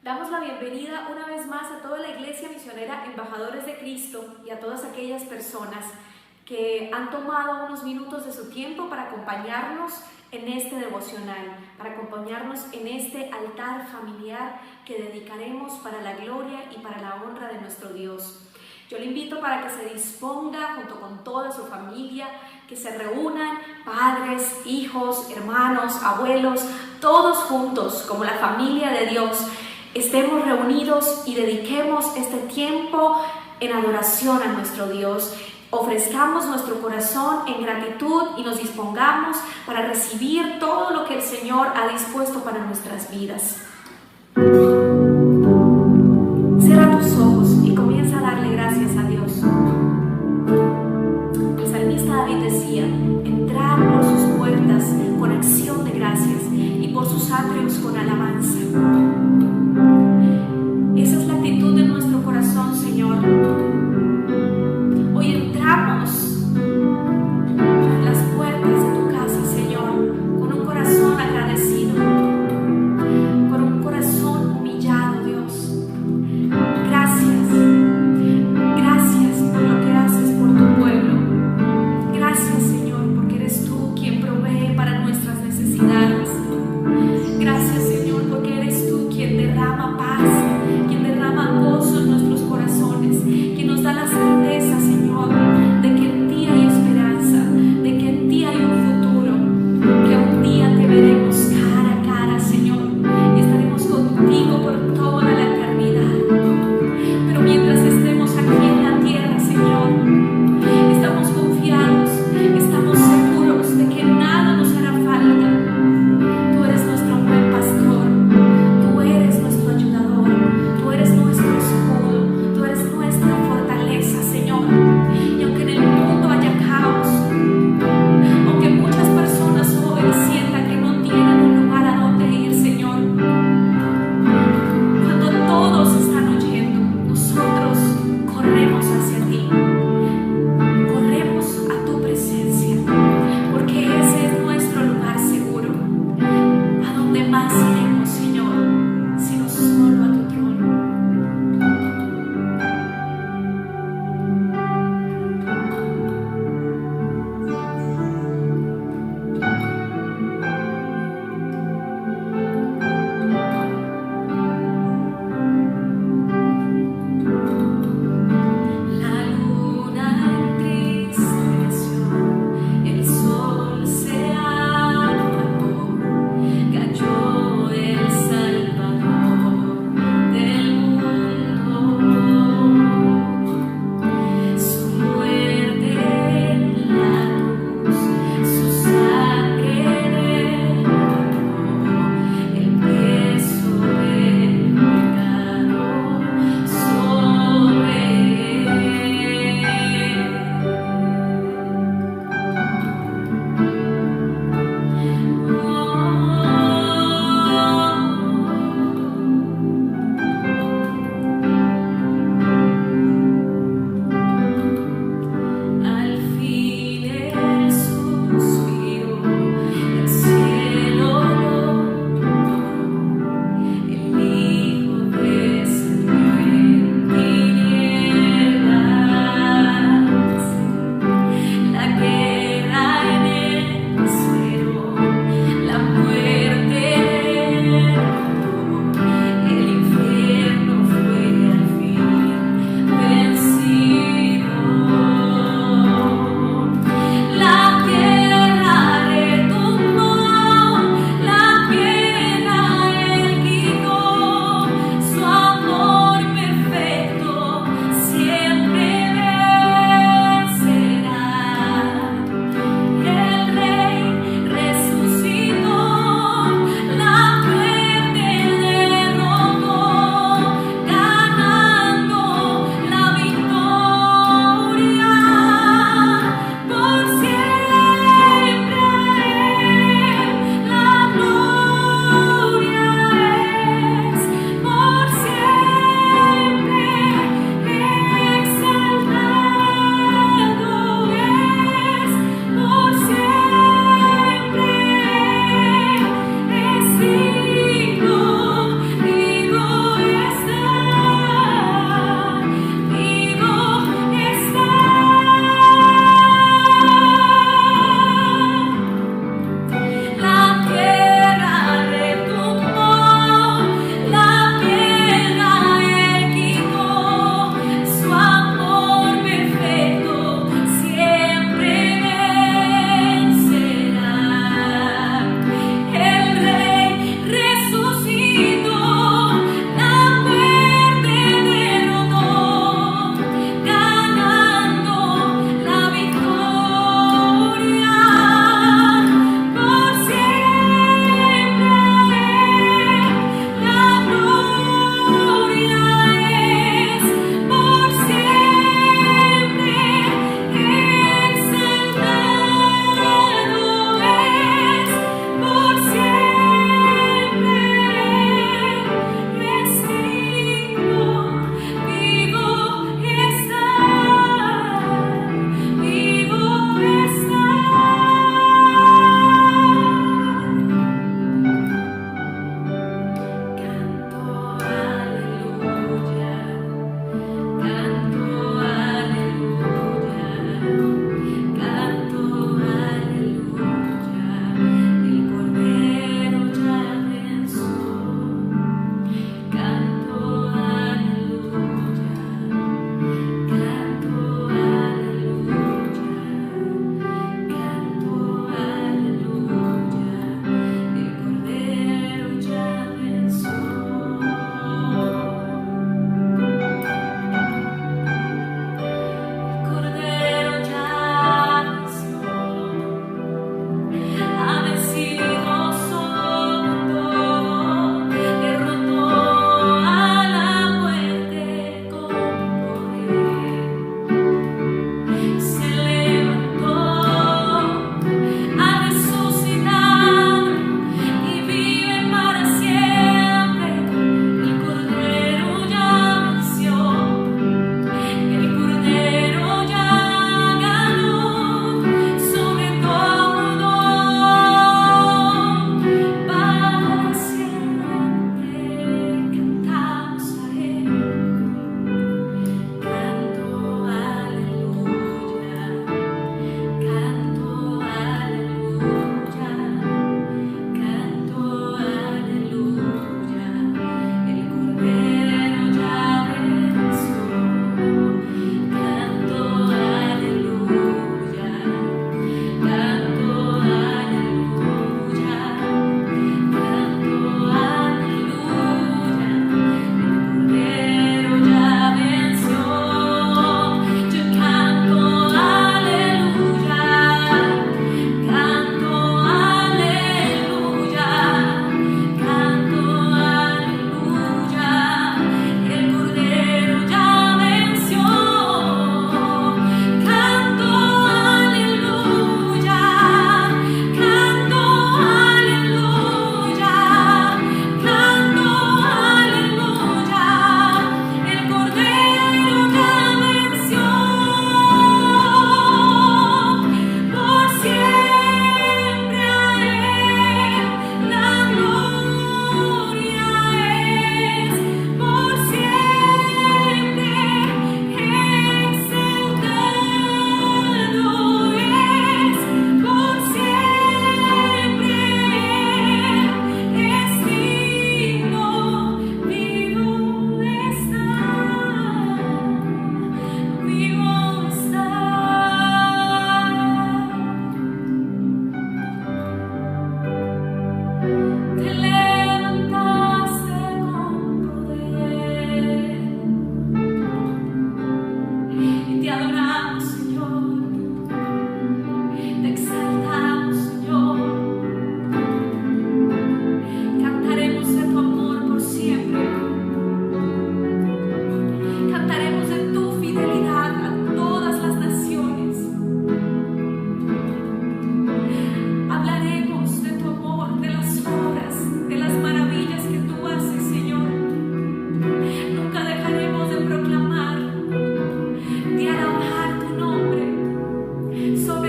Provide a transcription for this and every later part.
Damos la bienvenida una vez más a toda la Iglesia Misionera Embajadores de Cristo y a todas aquellas personas que han tomado unos minutos de su tiempo para acompañarnos en este devocional, para acompañarnos en este altar familiar que dedicaremos para la gloria y para la honra de nuestro Dios. Yo le invito para que se disponga junto con toda su familia, que se reúnan padres, hijos, hermanos, abuelos, todos juntos como la familia de Dios. Estemos reunidos y dediquemos este tiempo en adoración a nuestro Dios. Ofrezcamos nuestro corazón en gratitud y nos dispongamos para recibir todo lo que el Señor ha dispuesto para nuestras vidas. Cierra tus ojos y comienza a darle gracias a Dios. El salmista David decía: entrar por sus puertas con acción de gracias y por sus atrios con alabanza. Esa es la actitud de nuestro corazón, Señor. Hoy entramos a las puertas de tu casa, Señor, con un corazón agradecido, con un corazón humillado, Dios. Gracias, gracias por lo que haces por tu pueblo. Gracias, Señor, porque eres tú quien provee para nuestras necesidades. Gracias, Señor, porque eres tú quien derrama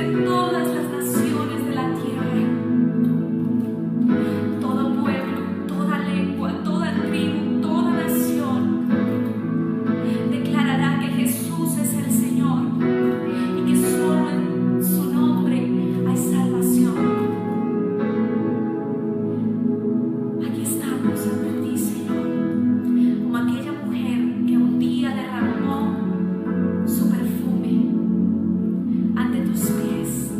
de todas las naciones de la tierra. Todo pueblo, toda lengua, toda tribu, toda nación declarará que Jesús es el Señor y que solo en su nombre hay salvación. Aquí estamos ante ti, Señor, como aquella mujer que un día derramó su perfume ante tus pies.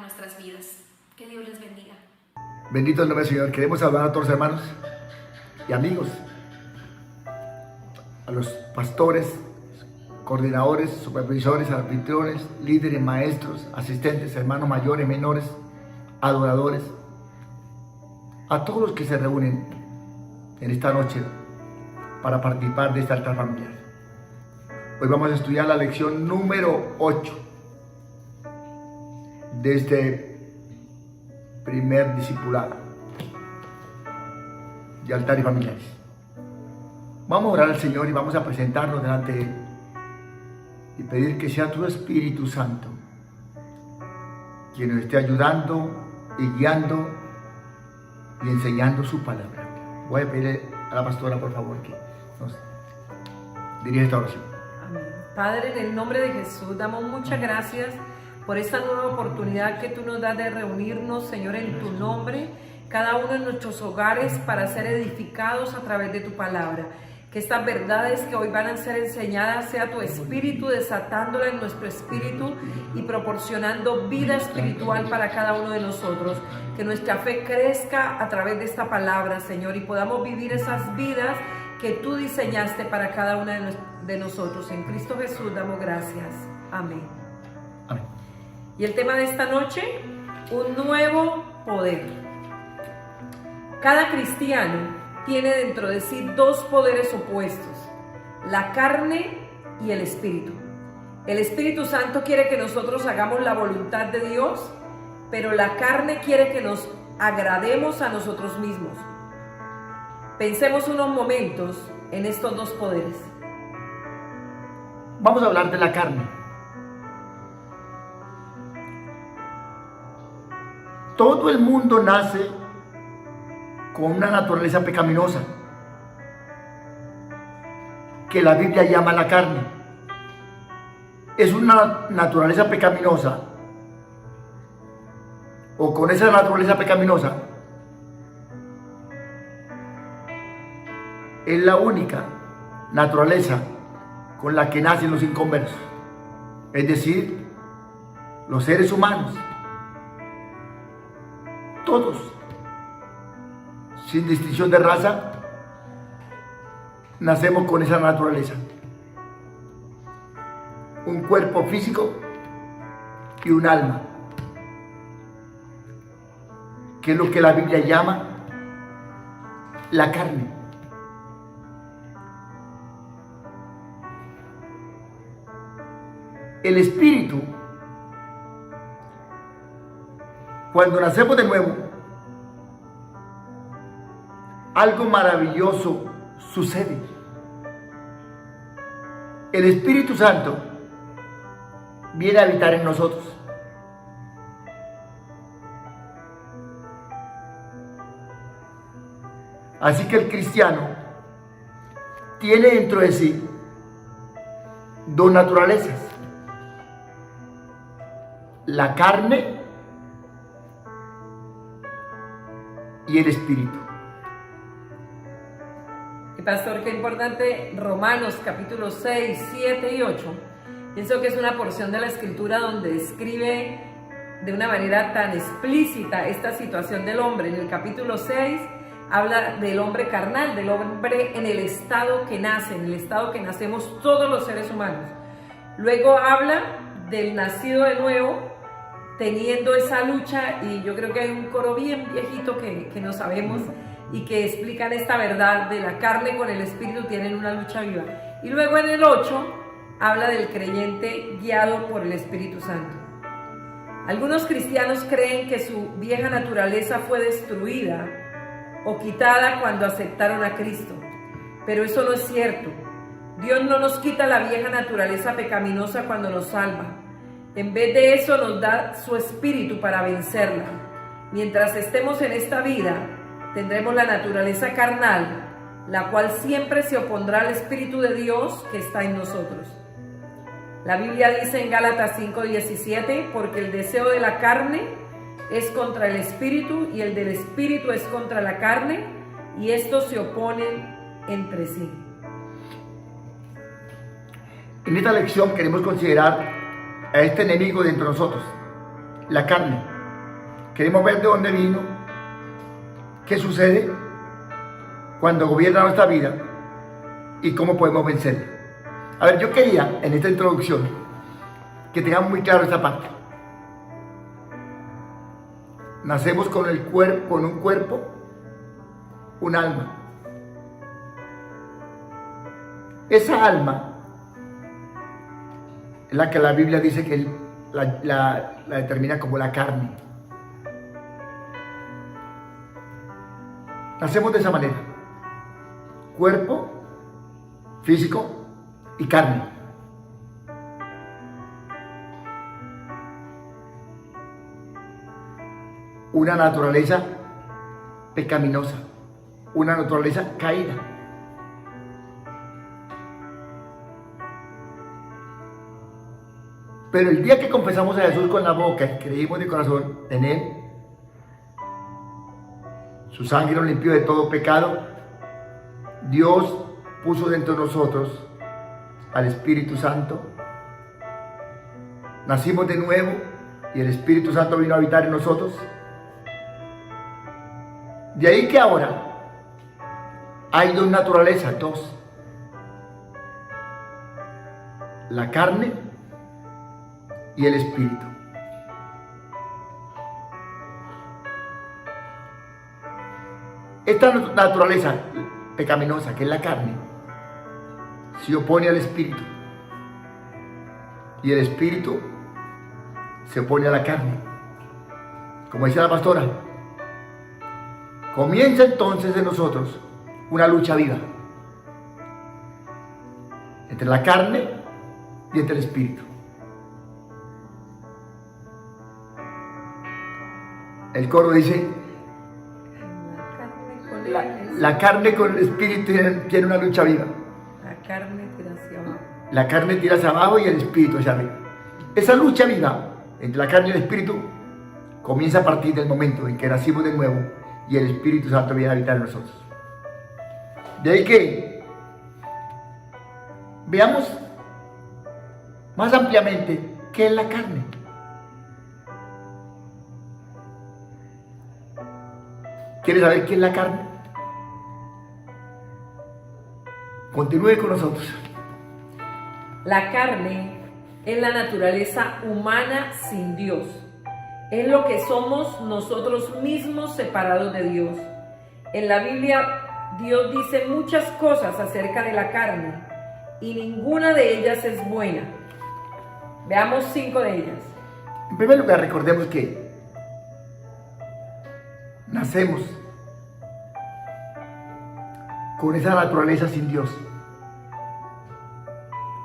nuestras vidas. Que Dios les bendiga. Bendito el nombre del Señor. Queremos saludar a todos los hermanos y amigos, a los pastores, coordinadores, supervisores, anfitriones, líderes, maestros, asistentes, hermanos mayores, menores, adoradores, a todos los que se reúnen en esta noche para participar de este altar familiar. Hoy vamos a estudiar la lección número 8 de este primer discipulado de altar y familiares. Vamos a orar al Señor y vamos a presentarnos delante de Él y pedir que sea tu Espíritu Santo quien nos esté ayudando y guiando y enseñando su palabra. Voy a pedirle a la pastora, por favor, que nos dirija esta oración. Amén. Padre, en el nombre de Jesús, damos muchas gracias por esta nueva oportunidad que tú nos das de reunirnos, Señor, en tu nombre, cada uno en nuestros hogares para ser edificados a través de tu palabra. Que estas verdades que hoy van a ser enseñadas sea tu espíritu desatándola en nuestro espíritu y proporcionando vida espiritual para cada uno de nosotros. Que nuestra fe crezca a través de esta palabra, Señor, y podamos vivir esas vidas que tú diseñaste para cada una de nosotros. En Cristo Jesús damos gracias. Amén. Amén. Y el tema de esta noche, un nuevo poder. Cada cristiano tiene dentro de sí dos poderes opuestos, la carne y el espíritu. El Espíritu Santo quiere que nosotros hagamos la voluntad de Dios, pero la carne quiere que nos agrademos a nosotros mismos. Pensemos unos momentos en estos dos poderes. Vamos a hablar de la carne. Todo el mundo nace con una naturaleza pecaminosa que la Biblia llama la carne. Es una naturaleza pecaminosa, o con esa naturaleza pecaminosa es la única naturaleza con la que nacen los inconversos, es decir, los seres humanos, todos, sin distinción de raza, nacemos con esa naturaleza. Un cuerpo físico y un alma, que es lo que la Biblia llama la carne. El espíritu, cuando nacemos de nuevo, algo maravilloso sucede. El Espíritu Santo viene a habitar en nosotros. Así que el cristiano tiene dentro de sí dos naturalezas: la carne y el espíritu. Y pastor, qué importante, Romanos capítulo 6, 7 y 8. Pienso que es una porción de la escritura donde describe de una manera tan explícita esta situación del hombre. En el capítulo 6 habla del hombre carnal, del hombre en el estado que nace, en el estado que nacemos todos los seres humanos. Luego habla del nacido de nuevo, teniendo esa lucha, y yo creo que hay un coro bien viejito que no sabemos y que explican esta verdad de la carne con el espíritu, tienen una lucha viva. Y luego en el 8 habla del creyente guiado por el Espíritu Santo. Algunos cristianos creen que su vieja naturaleza fue destruida o quitada cuando aceptaron a Cristo, pero eso no es cierto. Dios no nos quita la vieja naturaleza pecaminosa cuando nos salva. En vez de eso nos da su espíritu para vencerla. Mientras estemos en esta vida, tendremos la naturaleza carnal, la cual siempre se opondrá al Espíritu de Dios que está en nosotros. La Biblia dice en Gálatas 5:17, porque el deseo de la carne es contra el Espíritu y el del Espíritu es contra la carne, y estos se oponen entre sí. En esta lección queremos considerar a este enemigo dentro de nosotros, la carne. Queremos ver de dónde vino, qué sucede cuando gobierna nuestra vida y cómo podemos vencerlo. A ver, yo quería en esta introducción que tengamos muy claro esta parte. Nacemos con un cuerpo, un alma. Esa alma es la que la Biblia dice que la determina como la carne. Nacemos de esa manera: cuerpo, físico y carne. Una naturaleza pecaminosa, una naturaleza caída. Pero el día que confesamos a Jesús con la boca y creímos de corazón en Él, su sangre nos limpió de todo pecado, Dios puso dentro de nosotros al Espíritu Santo, nacimos de nuevo y el Espíritu Santo vino a habitar en nosotros. De ahí que ahora hay dos naturalezas, dos: la carne y el espíritu. Esta naturaleza pecaminosa, que es la carne, se opone al espíritu, y el espíritu se opone a la carne. Como dice la pastora, comienza entonces en nosotros una lucha viva entre la carne y entre el espíritu. El coro dice: la carne con el espíritu tiene una lucha viva. La carne tira hacia abajo. La carne tira hacia abajo y el espíritu hacia arriba. Esa lucha viva entre la carne y el espíritu comienza a partir del momento en que nacimos de nuevo y el Espíritu Santo viene a habitar en nosotros. De ahí que veamos más ampliamente qué es la carne. ¿Quieres saber qué es la carne? Continúe con nosotros. La carne es la naturaleza humana sin Dios. Es lo que somos nosotros mismos separados de Dios. En la Biblia, Dios dice muchas cosas acerca de la carne y ninguna de ellas es buena. Veamos 5 de ellas. En primer lugar, recordemos que nacemos con esa naturaleza sin Dios,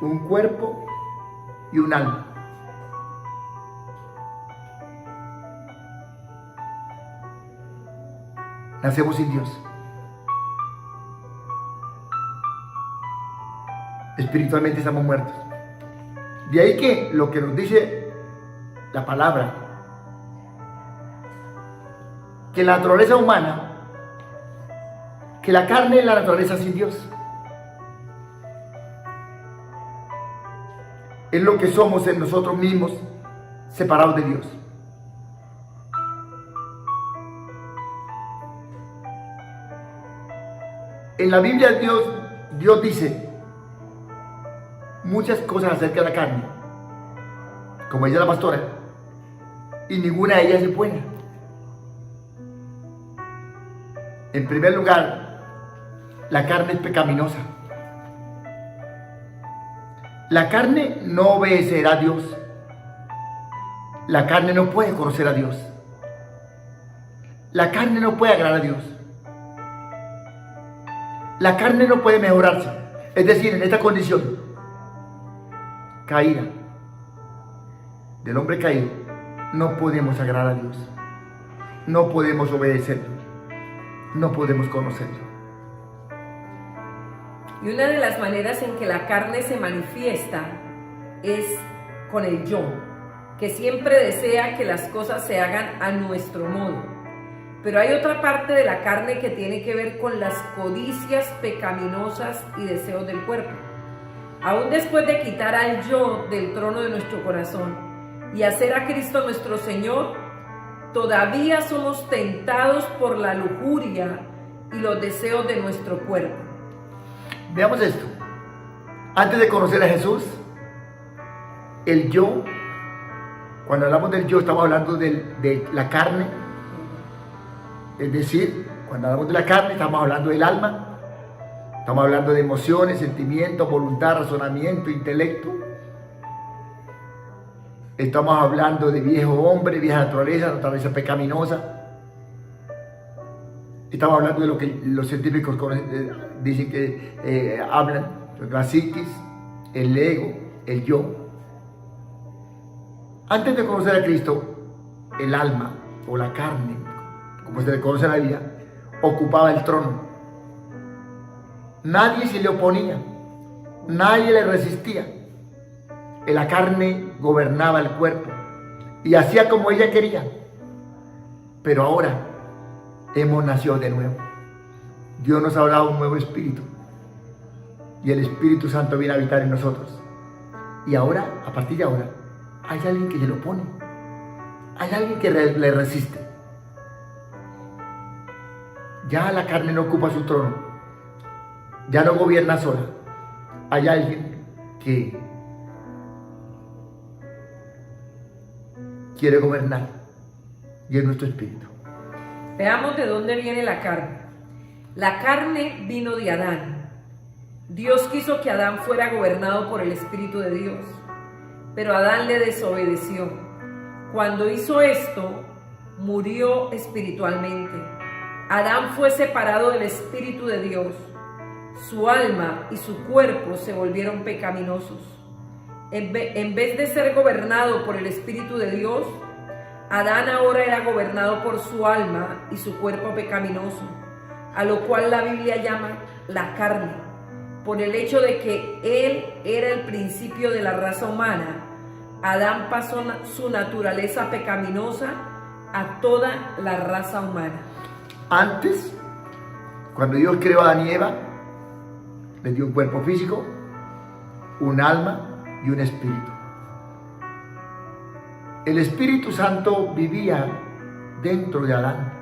un cuerpo y un alma. Nacemos sin Dios. Espiritualmente estamos muertos. De ahí que lo que nos dice la palabra, que la naturaleza humana, que la carne es la naturaleza sin Dios. Es lo que somos en nosotros mismos, separados de Dios. En la Biblia Dios dice muchas cosas acerca de la carne, como dice la pastora, y ninguna de ellas es buena. En primer lugar, la carne es pecaminosa. La carne no obedecerá a Dios. La carne no puede conocer a Dios. La carne no puede agradar a Dios. La carne no puede mejorarse. Es decir, en esta condición caída del hombre caído, no podemos agradar a Dios. No podemos obedecerlo. No podemos conocerlo. Y una de las maneras en que la carne se manifiesta es con el yo, que siempre desea que las cosas se hagan a nuestro modo. Pero hay otra parte de la carne que tiene que ver con las codicias pecaminosas y deseos del cuerpo. Aún después de quitar al yo del trono de nuestro corazón y hacer a Cristo nuestro Señor, todavía somos tentados por la lujuria y los deseos de nuestro cuerpo. Veamos esto. Antes de conocer a Jesús, el yo, cuando hablamos del yo, estamos hablando de la carne. Es decir, cuando hablamos de la carne, estamos hablando del alma. Estamos hablando de emociones, sentimientos, voluntad, razonamiento, intelecto. Estamos hablando de viejo hombre, vieja naturaleza pecaminosa. Estamos hablando de lo que los científicos dicen que hablan, la psiquis, el ego, el yo. Antes de conocer a Cristo, el alma o la carne, como se le conoce en la Biblia, ocupaba el trono. Nadie se le oponía, nadie le resistía. La carne gobernaba el cuerpo y hacía como ella quería. Pero ahora hemos nacido de nuevo. Dios nos ha dado un nuevo espíritu y el Espíritu Santo viene a habitar en nosotros. Y ahora, a partir de ahora, hay alguien que se lo opone, hay alguien que le resiste. Ya la carne no ocupa su trono, ya no gobierna sola. Hay alguien que quiere gobernar y es nuestro espíritu. Veamos de dónde viene la carne. La carne vino de Adán. Dios quiso que Adán fuera gobernado por el Espíritu de Dios, pero Adán le desobedeció. Cuando hizo esto, murió espiritualmente. Adán fue separado del Espíritu de Dios. Su alma y su cuerpo se volvieron pecaminosos. En vez de ser gobernado por el Espíritu de Dios, Adán ahora era gobernado por su alma y su cuerpo pecaminoso, a lo cual la Biblia llama la carne, por el hecho de que él era el principio de la raza humana. Adán pasó su naturaleza pecaminosa a toda la raza humana. Antes, cuando Dios creó a Adán y Eva, les dio un cuerpo físico, un alma y un espíritu. El Espíritu Santo vivía dentro de Adán,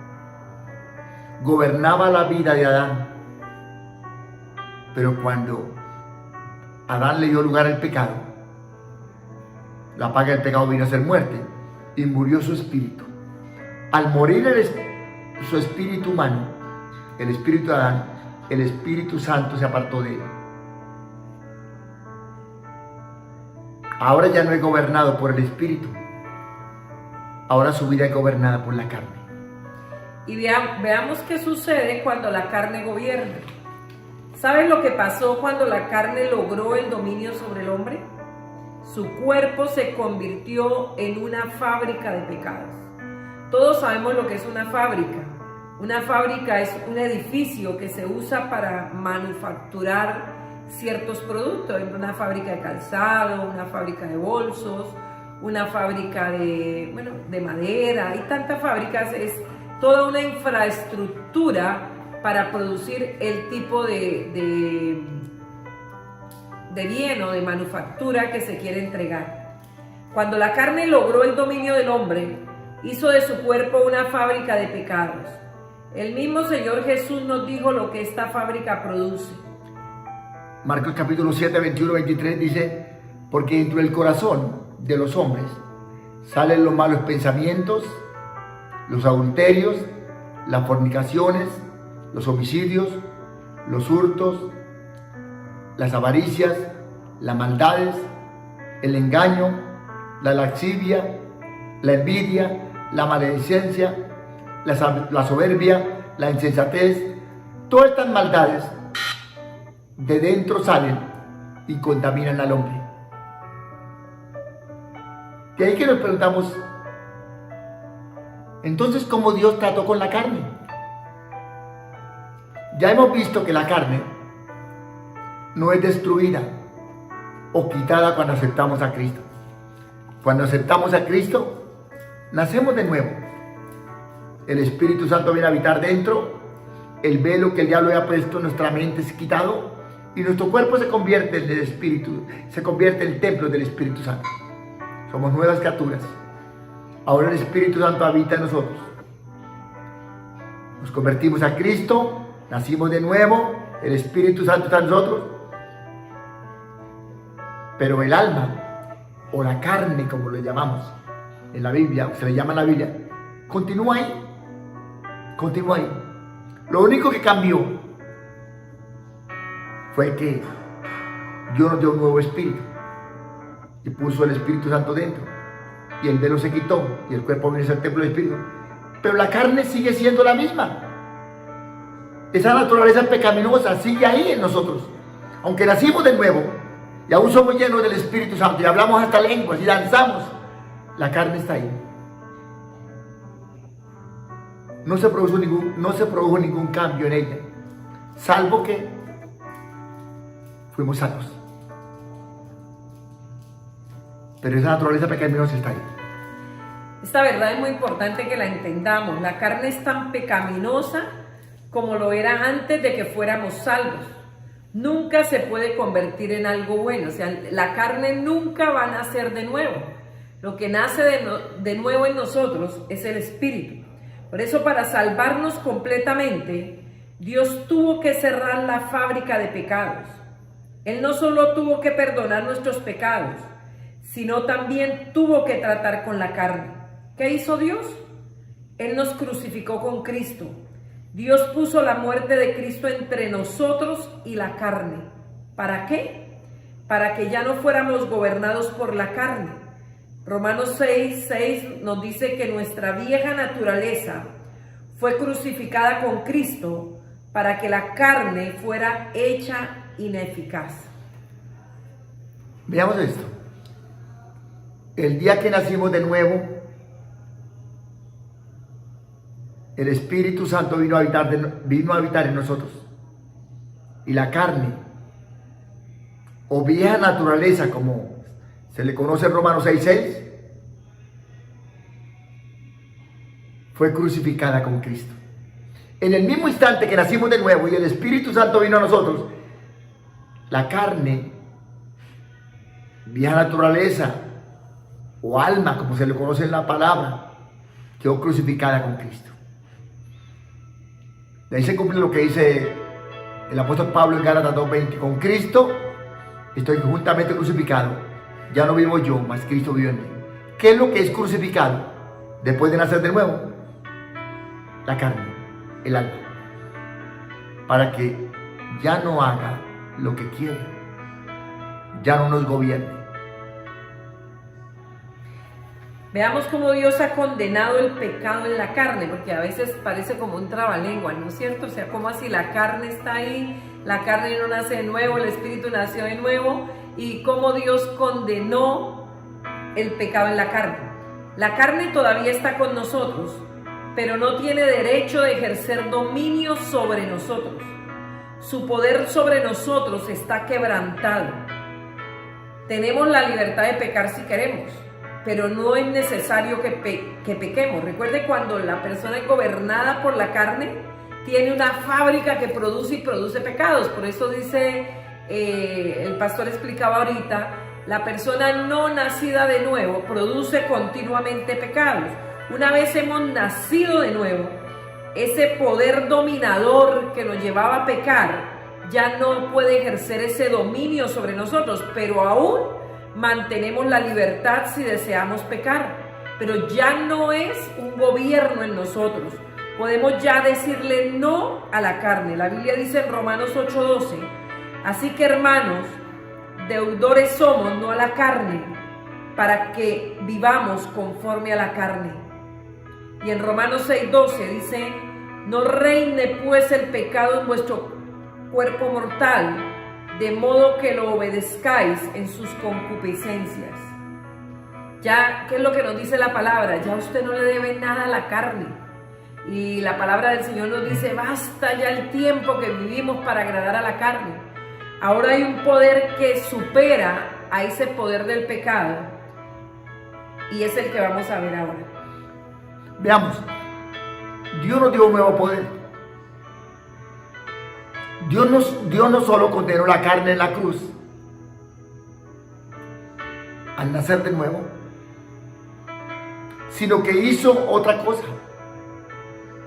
gobernaba la vida de Adán. Pero cuando Adán le dio lugar al pecado, la paga del pecado vino a ser muerte y murió su espíritu. Al morir su espíritu humano, el espíritu de Adán, el Espíritu Santo se apartó de él. Ahora ya no es gobernado por el espíritu, ahora su vida es gobernada por la carne. Y veamos qué sucede cuando la carne gobierna. ¿Saben lo que pasó cuando la carne logró el dominio sobre el hombre? Su cuerpo se convirtió en una fábrica de pecados. Todos sabemos lo que es una fábrica. Una fábrica es un edificio que se usa para manufacturar ciertos productos. Una fábrica de calzado, una fábrica de bolsos, una fábrica de madera. Hay tantas fábricas, es toda una infraestructura para producir el tipo de bien o de manufactura que se quiere entregar. Cuando la carne logró el dominio del hombre, hizo de su cuerpo una fábrica de pecados. El mismo Señor Jesús nos dijo lo que esta fábrica produce. Marcos capítulo 7, 21, 23 dice: porque dentro del corazón de los hombres salen los malos pensamientos, los adulterios, las fornicaciones, los homicidios, los hurtos, las avaricias, las maldades, el engaño, la lascivia, la envidia, la maledicencia, la soberbia, la insensatez. Todas estas maldades de dentro salen y contaminan al hombre. De ahí que nos preguntamos, entonces, ¿cómo Dios trató con la carne? Ya hemos visto que la carne no es destruida o quitada cuando aceptamos a Cristo. Cuando aceptamos a Cristo, nacemos de nuevo. El Espíritu Santo viene a habitar dentro, el velo que el diablo había puesto en nuestra mente es quitado y nuestro cuerpo se convierte en el Espíritu, se convierte en el templo del Espíritu Santo. Somos nuevas criaturas. Ahora el Espíritu Santo habita en nosotros. Nos convertimos a Cristo, nacimos de nuevo, el Espíritu Santo está en nosotros. Pero el alma, o la carne, como lo llamamos en la Biblia, se le llama en la Biblia, continúa ahí. Continúa ahí. Lo único que cambió fue que Dios nos dio un nuevo espíritu y puso el Espíritu Santo dentro, y el velo se quitó y el cuerpo viene a ser el templo del Espíritu, pero la carne sigue siendo la misma. Esa naturaleza pecaminosa sigue ahí en nosotros, aunque nacimos de nuevo y aún somos llenos del Espíritu Santo y hablamos hasta lenguas y danzamos, la carne está ahí. No se produjo ningún cambio en ella, salvo que fuimos salvos. Pero esa naturaleza pecaminosa está ahí. Esta verdad es muy importante que la entendamos. La carne es tan pecaminosa como lo era antes de que fuéramos salvos. Nunca se puede convertir en algo bueno. O sea, la carne nunca va a nacer de nuevo. Lo que nace de nuevo en nosotros es el Espíritu. Por eso, para salvarnos completamente, Dios tuvo que cerrar la fábrica de pecados. Él no solo tuvo que perdonar nuestros pecados, sino también tuvo que tratar con la carne. ¿Qué hizo Dios? Él nos crucificó con Cristo. Dios puso la muerte de Cristo entre nosotros y la carne. ¿Para qué? Para que ya no fuéramos gobernados por la carne. Romanos 6:6 nos dice que nuestra vieja naturaleza fue crucificada con Cristo para que la carne fuera hecha ineficaz. Veamos esto. El día que nacimos de nuevo, el Espíritu Santo vino a habitar en nosotros. Y la carne, o vieja naturaleza, como se le conoce en Romanos 6:6, fue crucificada con Cristo. En el mismo instante que nacimos de nuevo y el Espíritu Santo vino a nosotros, la carne, vieja naturaleza, o alma, como se le conoce en la palabra, quedó crucificada con Cristo. De ahí se cumple lo que dice el apóstol Pablo en Gálatas 2:20: con Cristo estoy juntamente crucificado, ya no vivo yo, mas Cristo vive en mí. ¿Qué es lo que es crucificado después de nacer de nuevo? La carne, el alma, para que ya no haga lo que quiere, ya no nos gobierne. Veamos cómo Dios ha condenado el pecado en la carne, porque a veces parece como un trabalengua, ¿no es cierto? O sea, como así la carne está ahí, la carne no nace de nuevo, el Espíritu nació de nuevo, y cómo Dios condenó el pecado en la carne. La carne todavía está con nosotros, pero no tiene derecho de ejercer dominio sobre nosotros. Su poder sobre nosotros está quebrantado. Tenemos la libertad de pecar si queremos, pero no es necesario que pequemos. Recuerde, cuando la persona es gobernada por la carne, tiene una fábrica que produce y produce pecados. Por eso dice, el pastor explicaba ahorita, la persona no nacida de nuevo produce continuamente pecados. Una vez hemos nacido de nuevo, ese poder dominador que nos llevaba a pecar ya no puede ejercer ese dominio sobre nosotros, pero aún mantenemos la libertad si deseamos pecar, pero ya no es un gobierno en nosotros. Podemos ya decirle no a la carne. La Biblia dice en Romanos 8:12: así que, hermanos, deudores somos, no a la carne, para que vivamos conforme a la carne. Y en Romanos 6:12 dice: no reine pues el pecado en vuestro cuerpo mortal, de modo que lo obedezcáis en sus concupiscencias. Ya, ¿qué es lo que nos dice la palabra? Ya usted no le debe nada a la carne. Y la palabra del Señor nos dice: basta ya el tiempo que vivimos para agradar a la carne. Ahora hay un poder que supera a ese poder del pecado, y es el que vamos a ver ahora. Veamos, Dios nos dio un nuevo poder. Dios no solo condenó la carne en la cruz al nacer de nuevo, sino que hizo otra cosa.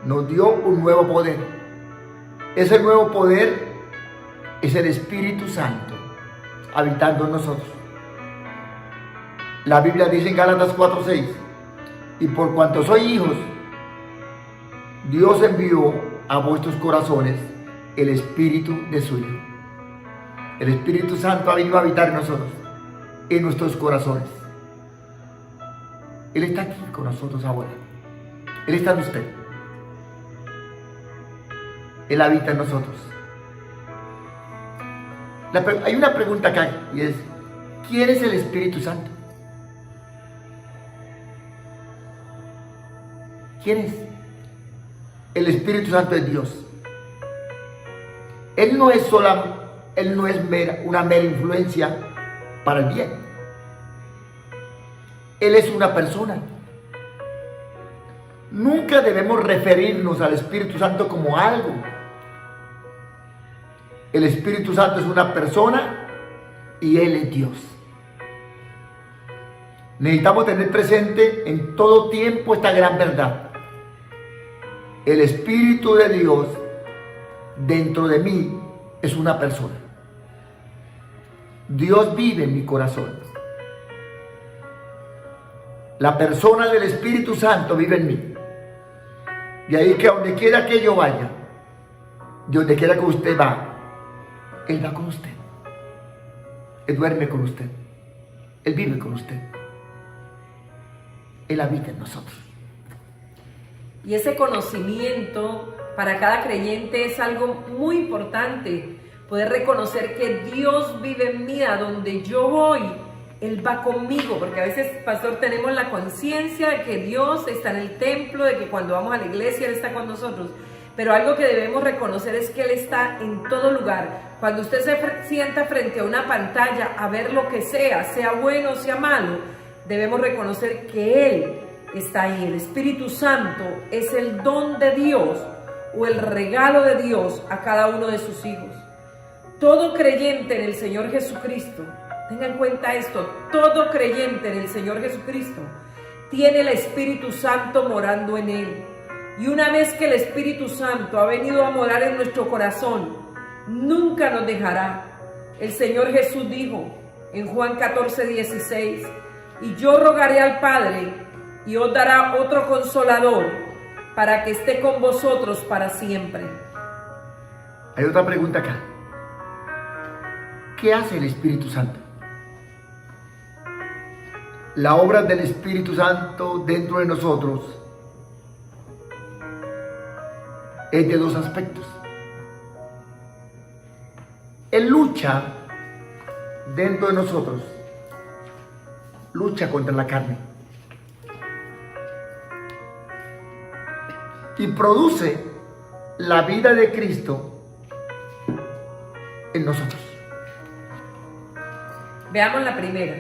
Nos dio un nuevo poder. Ese nuevo poder es el Espíritu Santo habitando en nosotros. La Biblia dice en Gálatas 4:6, y por cuanto sois hijos, Dios envió a vuestros corazones el Espíritu de su Hijo. El Espíritu Santo ha venido a habitar en nosotros, en nuestros corazones. Él está aquí con nosotros ahora. Él está en usted. Él habita en nosotros. Hay una pregunta acá y es, ¿quién es el Espíritu Santo? ¿Quién es? El Espíritu Santo es Dios. Él no es una mera influencia para el bien. Él es una persona. Nunca debemos referirnos al Espíritu Santo como algo. El Espíritu Santo es una persona y Él es Dios. Necesitamos tener presente en todo tiempo esta gran verdad. El Espíritu de Dios dentro de mí es una persona. Dios vive en mi corazón. La persona del Espíritu Santo vive en mí. De ahí que donde quiera que yo vaya, de donde quiera que usted va, Él va con usted. Él duerme con usted. Él vive con usted. Él habita en nosotros. Y ese conocimiento para cada creyente es algo muy importante. Poder reconocer que Dios vive en mí, a donde yo voy, Él va conmigo. Porque a veces, pastor, tenemos la conciencia de que Dios está en el templo, de que cuando vamos a la iglesia Él está con nosotros. Pero algo que debemos reconocer es que Él está en todo lugar. Cuando usted se sienta frente a una pantalla a ver lo que sea bueno o sea malo, debemos reconocer que Él está ahí. El Espíritu Santo es el don de Dios o el regalo de Dios a cada uno de sus hijos. Todo creyente en el Señor Jesucristo, tenga en cuenta esto, todo creyente en el Señor Jesucristo tiene el Espíritu Santo morando en él. Y una vez que el Espíritu Santo ha venido a morar en nuestro corazón, nunca nos dejará. El Señor Jesús dijo en Juan 14:16, y yo rogaré al Padre y os dará otro consolador para que esté con vosotros para siempre. Hay otra pregunta acá. ¿Qué hace el Espíritu Santo? La obra del Espíritu Santo dentro de nosotros es de dos aspectos. Él lucha dentro de nosotros, lucha contra la carne y produce la vida de Cristo en nosotros. Veamos la primera.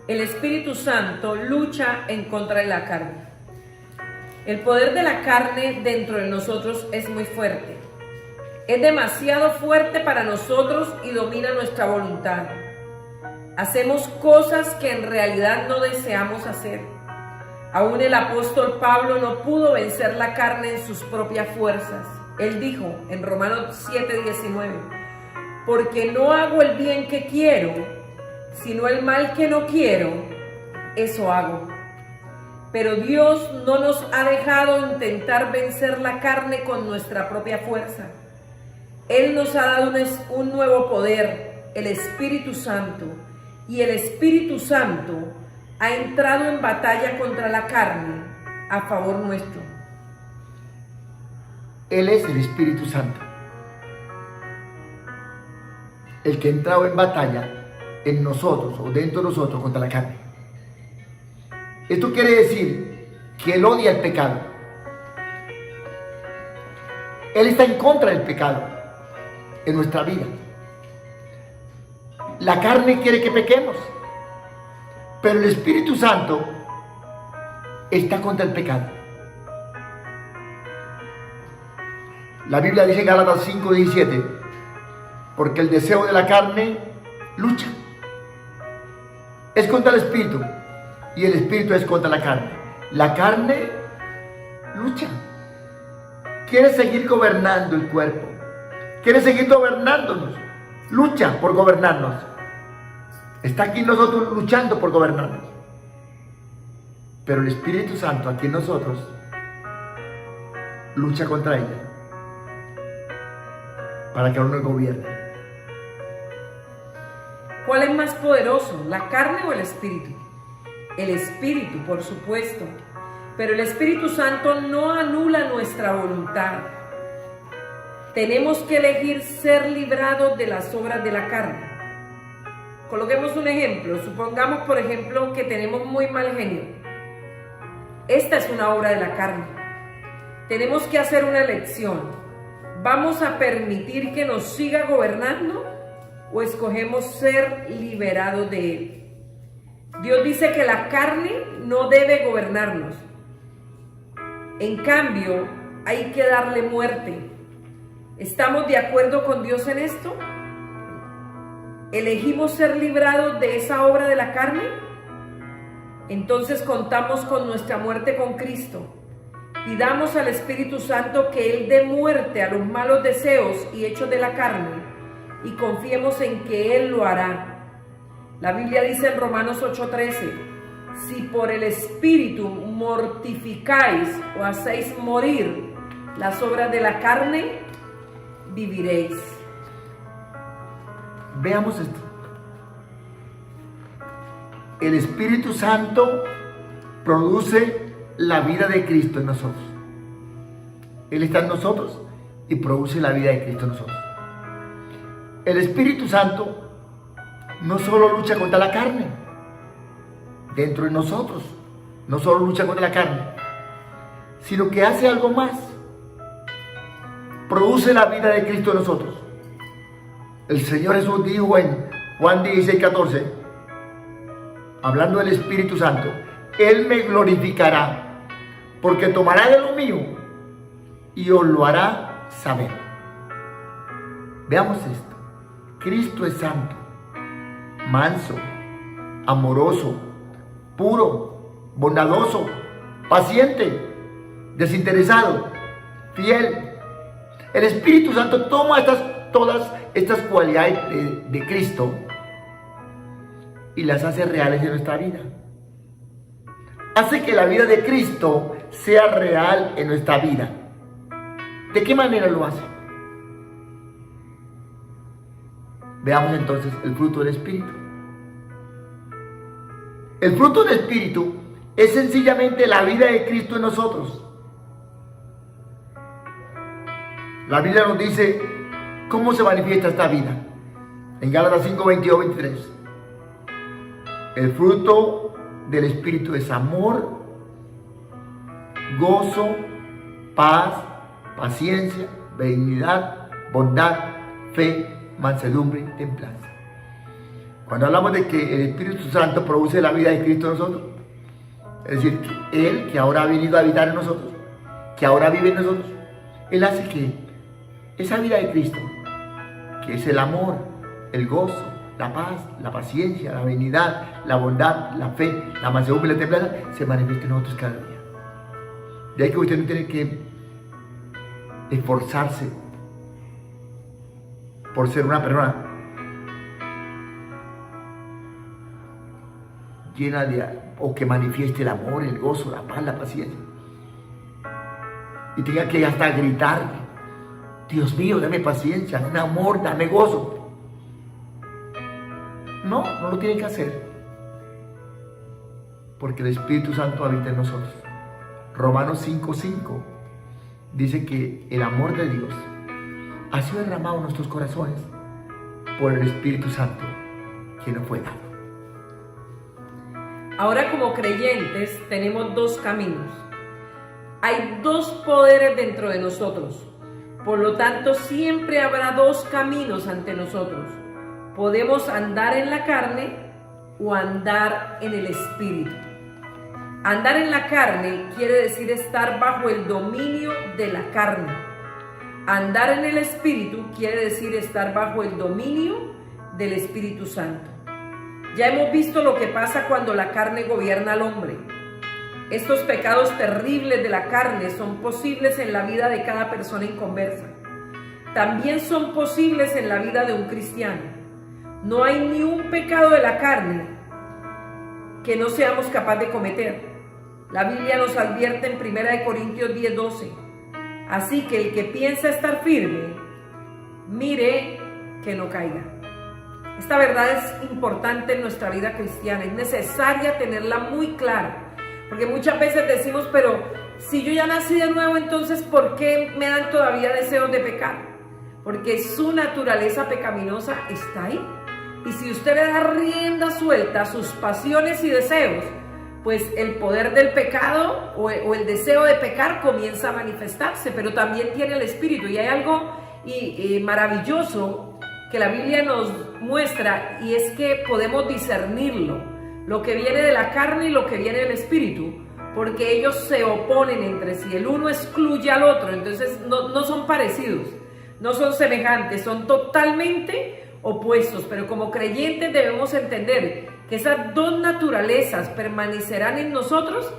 El Espíritu Santo lucha en contra de la carne. El poder de la carne dentro de nosotros es muy fuerte. Es demasiado fuerte para nosotros y domina nuestra voluntad. Hacemos cosas que en realidad no deseamos hacer. Aún el apóstol Pablo no pudo vencer la carne en sus propias fuerzas. Él dijo en Romanos 7:19, porque no hago el bien que quiero, sino el mal que no quiero, eso hago. Pero Dios no nos ha dejado intentar vencer la carne con nuestra propia fuerza. Él nos ha dado un nuevo poder, el Espíritu Santo, y el Espíritu Santo ha entrado en batalla contra la carne a favor nuestro. Él es el Espíritu Santo, el que ha entrado en batalla en nosotros o dentro de nosotros contra la carne. Esto quiere decir que Él odia el pecado. Él está en contra del pecado en nuestra vida. La carne quiere que pequemos, pero el Espíritu Santo está contra el pecado. La Biblia dice en Gálatas 5:17, porque el deseo de la carne lucha. Es contra el Espíritu y el Espíritu es contra la carne. La carne lucha. Quiere seguir gobernando el cuerpo. Quiere seguir gobernándonos. Lucha por gobernarnos. Está aquí nosotros luchando por gobernarnos. Pero el Espíritu Santo aquí en nosotros lucha contra ella para que uno nos gobierne. ¿Cuál es más poderoso, la carne o el espíritu? El espíritu, por supuesto. Pero el Espíritu Santo no anula nuestra voluntad. Tenemos que elegir ser librados de las obras de la carne. Coloquemos un ejemplo. Supongamos, por ejemplo, que tenemos muy mal genio. Esta es una obra de la carne. Tenemos que hacer una elección. ¿Vamos a permitir que nos siga gobernando o escogemos ser liberados de él? Dios dice que la carne no debe gobernarnos. En cambio, hay que darle muerte. ¿Estamos de acuerdo con Dios en esto? ¿Elegimos ser librados de esa obra de la carne? Entonces contamos con nuestra muerte con Cristo. Pidamos al Espíritu Santo que Él dé muerte a los malos deseos y hechos de la carne y confiemos en que Él lo hará. La Biblia dice en Romanos 8:13, si por el Espíritu mortificáis o hacéis morir las obras de la carne, viviréis. Veamos esto. El Espíritu Santo produce la vida de Cristo en nosotros. Él está en nosotros y produce la vida de Cristo en nosotros. El Espíritu Santo no solo lucha contra la carne dentro de nosotros, no solo lucha contra la carne, sino que hace algo más. Produce la vida de Cristo en nosotros. El Señor Jesús dijo en Juan 16:14, hablando del Espíritu Santo, Él me glorificará, porque tomará de lo mío y os lo hará saber. Veamos esto. Cristo es santo, manso, amoroso, puro, bondadoso, paciente, desinteresado, fiel. El Espíritu Santo toma todas estas cualidades de Cristo y las hace reales en nuestra vida. Hace que la vida de Cristo sea real en nuestra vida. ¿De qué manera lo hace? Veamos entonces el fruto del Espíritu. El fruto del Espíritu es sencillamente la vida de Cristo en nosotros. La Biblia nos dice cómo se manifiesta esta vida. En Gálatas 5:22-23. El fruto del Espíritu es amor, gozo, paz, paciencia, benignidad, bondad, fe, mansedumbre, templanza. Cuando hablamos de que el Espíritu Santo produce la vida de Cristo en nosotros, es decir, que Él, que ahora ha venido a habitar en nosotros, que ahora vive en nosotros, Él hace que esa vida de Cristo, que es el amor, el gozo, la paz, la paciencia, la benignidad, la bondad, la fe, la mansedumbre y la templanza, se manifieste en nosotros cada día. De ahí que usted no tiene que esforzarse por ser una persona llena o que manifieste el amor, el gozo, la paz, la paciencia. Y tenga que hasta gritarle: Dios mío, dame paciencia, dame amor, dame gozo. No lo tiene que hacer. Porque el Espíritu Santo habita en nosotros. Romanos 5:5 dice que el amor de Dios ha sido derramado en nuestros corazones por el Espíritu Santo que nos fue dado. Ahora, como creyentes, tenemos dos caminos. Hay dos poderes dentro de nosotros. Por lo tanto, siempre habrá dos caminos ante nosotros. Podemos andar en la carne o andar en el Espíritu. Andar en la carne quiere decir estar bajo el dominio de la carne. Andar en el Espíritu quiere decir estar bajo el dominio del Espíritu Santo. Ya hemos visto lo que pasa cuando la carne gobierna al hombre. estos pecados terribles de la carne son posibles en la vida de cada persona inconversa. También son posibles en la vida de un cristiano. No hay ni un pecado de la carne que no seamos capaces de cometer. La Biblia nos advierte en 1 Corintios 10:12. Así que el que piensa estar firme, mire que no caiga. Esta verdad es importante en nuestra vida cristiana, es necesaria tenerla muy clara, porque muchas veces decimos, pero si yo ya nací de nuevo, entonces ¿por qué me dan todavía deseos de pecar? Porque su naturaleza pecaminosa está ahí. Y si usted le da rienda suelta a sus pasiones y deseos, pues el poder del pecado o el deseo de pecar comienza a manifestarse, pero también tiene el espíritu. Y hay algo maravilloso que la Biblia nos muestra, y es que podemos discernirlo, lo que viene de la carne y lo que viene del espíritu, porque ellos se oponen entre sí, el uno excluye al otro, entonces no son parecidos, no son semejantes, son totalmente opuestos. Pero como creyentes debemos entender que esas dos naturalezas permanecerán en nosotros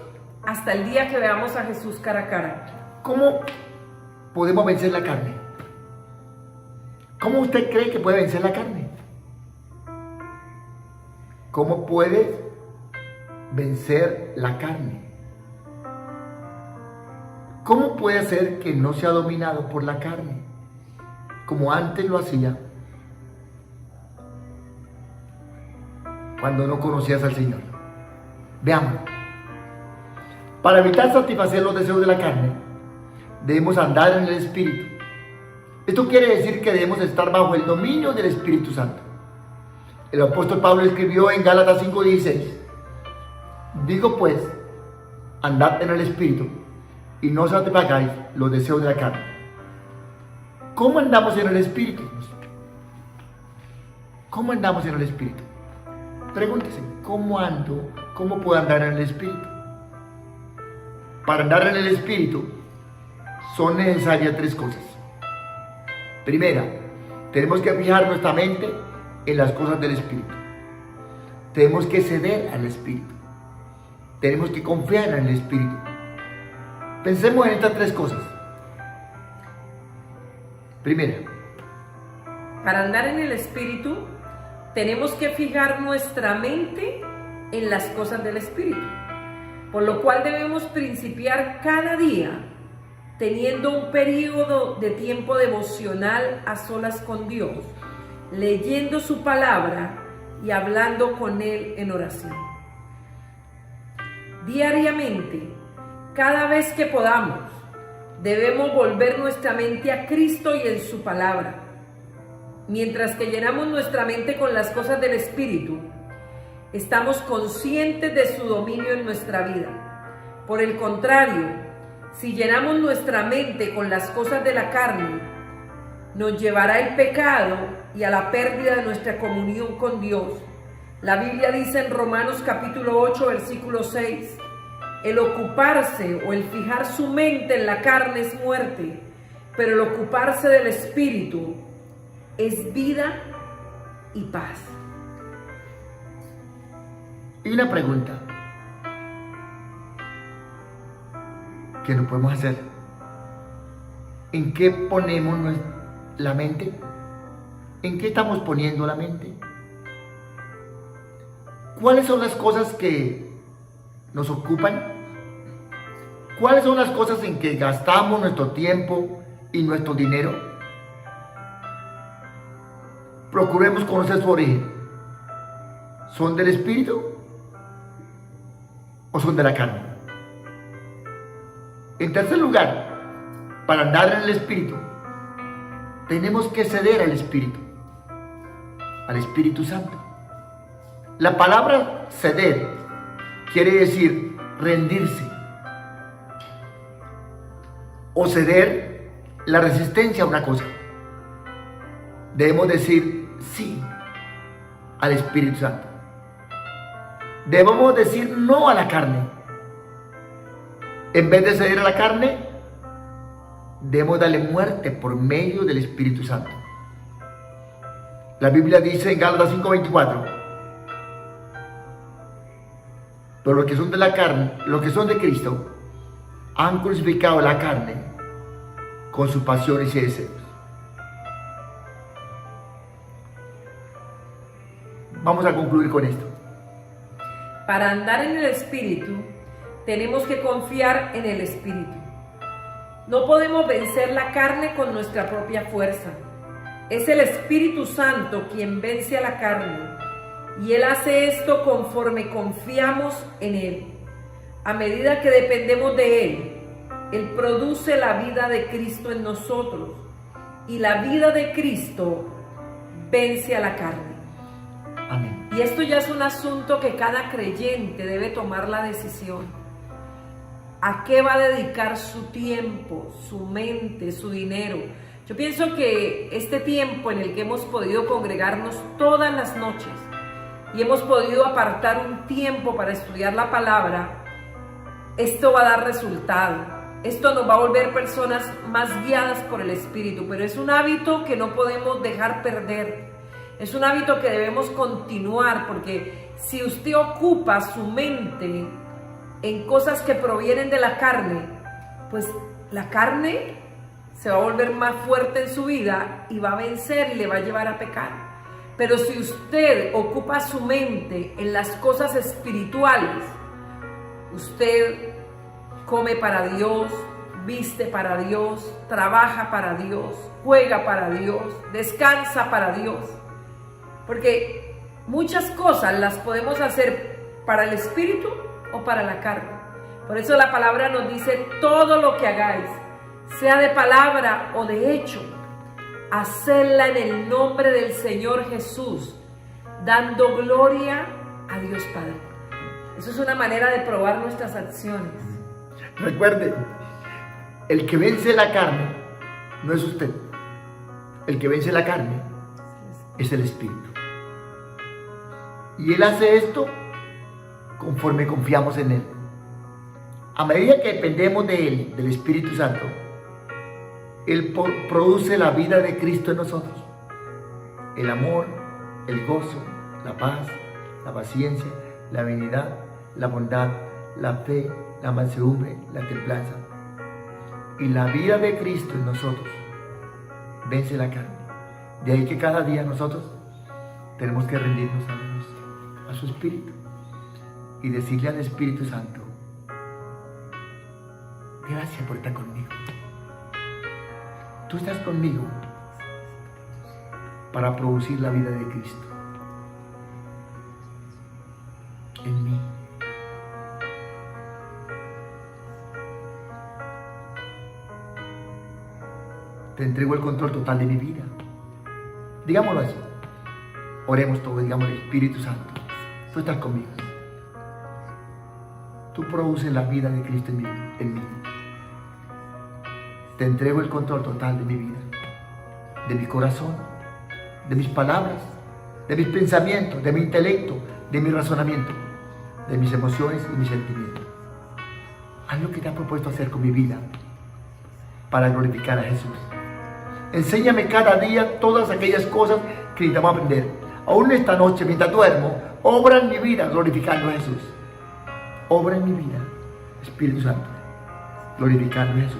hasta el día que veamos a Jesús cara a cara. ¿Cómo podemos vencer la carne? ¿Cómo usted cree que puede vencer la carne? ¿Cómo puede vencer la carne? ¿Cómo puede hacer que no sea dominado por la carne, como antes lo hacía cuando no conocías al Señor? Veamos. Para evitar satisfacer los deseos de la carne, debemos andar en el Espíritu. Esto quiere decir que debemos estar bajo el dominio del Espíritu Santo. El apóstol Pablo escribió en Gálatas 5:16: digo pues, andad en el Espíritu, y no satisfagáis los deseos de la carne. ¿Cómo andamos en el Espíritu? ¿Cómo andamos en el Espíritu? Pregúntese, ¿cómo ando? ¿Cómo puedo andar en el Espíritu? Para andar en el Espíritu son necesarias tres cosas. Primera, tenemos que fijar nuestra mente en las cosas del Espíritu. Tenemos que ceder al Espíritu. Tenemos que confiar en el Espíritu. Pensemos en estas tres cosas. Primera, para andar en el Espíritu tenemos que fijar nuestra mente en las cosas del Espíritu, por lo cual debemos principiar cada día teniendo un periodo de tiempo devocional a solas con Dios, leyendo su palabra y hablando con Él en oración. Diariamente, cada vez que podamos, debemos volver nuestra mente a Cristo y en su palabra. Mientras que llenamos nuestra mente con las cosas del Espíritu, estamos conscientes de su dominio en nuestra vida. Por el contrario, si llenamos nuestra mente con las cosas de la carne, nos llevará el pecado y a la pérdida de nuestra comunión con Dios. La Biblia dice en Romanos capítulo 8, versículo 6, el ocuparse o el fijar su mente en la carne es muerte, pero el ocuparse del Espíritu es vida y paz. Y una pregunta que no podemos hacer: ¿en qué ponemos la mente? ¿En qué estamos poniendo la mente? ¿Cuáles son las cosas que nos ocupan? ¿Cuáles son las cosas en que gastamos nuestro tiempo y nuestro dinero? Procuremos conocer su origen. ¿Son del Espíritu o son de la carne? En tercer lugar, para andar en el Espíritu, tenemos que ceder al Espíritu Santo. La palabra ceder quiere decir rendirse o ceder la resistencia a una cosa. Debemos decir sí al Espíritu Santo. Debemos decir no a la carne. En vez de ceder a la carne, debemos darle muerte por medio del Espíritu Santo. La Biblia dice en Gálatas 5:24: Pero los que son de la carne, los que son de Cristo, han crucificado la carne con sus pasiones y deseos. Vamos a concluir con esto. Para andar en el Espíritu, tenemos que confiar en el Espíritu. No podemos vencer la carne con nuestra propia fuerza. Es el Espíritu Santo quien vence a la carne, y Él hace esto conforme confiamos en Él. A medida que dependemos de Él, Él produce la vida de Cristo en nosotros, y la vida de Cristo vence a la carne. Amén. Y esto ya es un asunto que cada creyente debe tomar la decisión. ¿A qué va a dedicar su tiempo, su mente, su dinero? Yo pienso que este tiempo en el que hemos podido congregarnos todas las noches y hemos podido apartar un tiempo para estudiar la palabra, esto va a dar resultado. Esto nos va a volver personas más guiadas por el Espíritu, pero es un hábito que no podemos dejar perder. Es un hábito que debemos continuar, porque si usted ocupa su mente en cosas que provienen de la carne, pues la carne se va a volver más fuerte en su vida y va a vencer y le va a llevar a pecar. Pero si usted ocupa su mente en las cosas espirituales, usted come para Dios, viste para Dios, trabaja para Dios, juega para Dios, descansa para Dios. Porque muchas cosas las podemos hacer para el espíritu o para la carne. Por eso la palabra nos dice: todo lo que hagáis, sea de palabra o de hecho, hacedla en el nombre del Señor Jesús, dando gloria a Dios Padre. Eso es una manera de probar nuestras acciones. Recuerde, el que vence la carne no es usted. El que vence la carne es el Espíritu. Y Él hace esto conforme confiamos en Él. A medida que dependemos de Él, del Espíritu Santo, Él produce la vida de Cristo en nosotros. El amor, el gozo, la paz, la paciencia, la benignidad, la bondad, la fe, la mansedumbre, la templanza. Y la vida de Cristo en nosotros vence la carne. De ahí que cada día nosotros tenemos que rendirnos a Dios, a su Espíritu, y decirle al Espíritu Santo: gracias por estar conmigo. Tú estás conmigo para producir la vida de Cristo en mí. Te entrego el control total de mi vida. Digámoslo así. Oremos todos, digamos: Espíritu Santo, tú estás conmigo. Tú produces la vida de Cristo en mí. Te entrego el control total de mi vida, de mi corazón, de mis palabras, de mis pensamientos, de mi intelecto, de mi razonamiento, de mis emociones y mis sentimientos. Haz lo que te has propuesto hacer con mi vida para glorificar a Jesús. Enséñame cada día todas aquellas cosas que necesitamos aprender. Aún esta noche, mientras duermo, obra en mi vida glorificando a Jesús. Obra en mi vida, Espíritu Santo, glorificando a Jesús.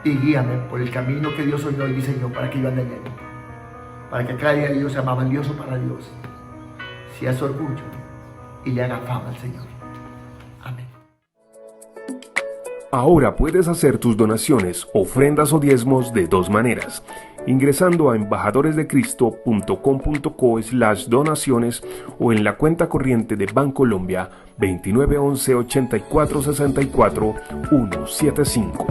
Y guíame por el camino que Dios hoy diseñó para que yo ande en él. Para que cada día Dios sea más valioso para Dios, sea su orgullo y le haga fama al Señor. Amén. Ahora puedes hacer tus donaciones, ofrendas o diezmos de dos maneras: ingresando a embajadoresdecristo.com.co/donaciones o en la cuenta corriente de Bancolombia 2911 84 64 175.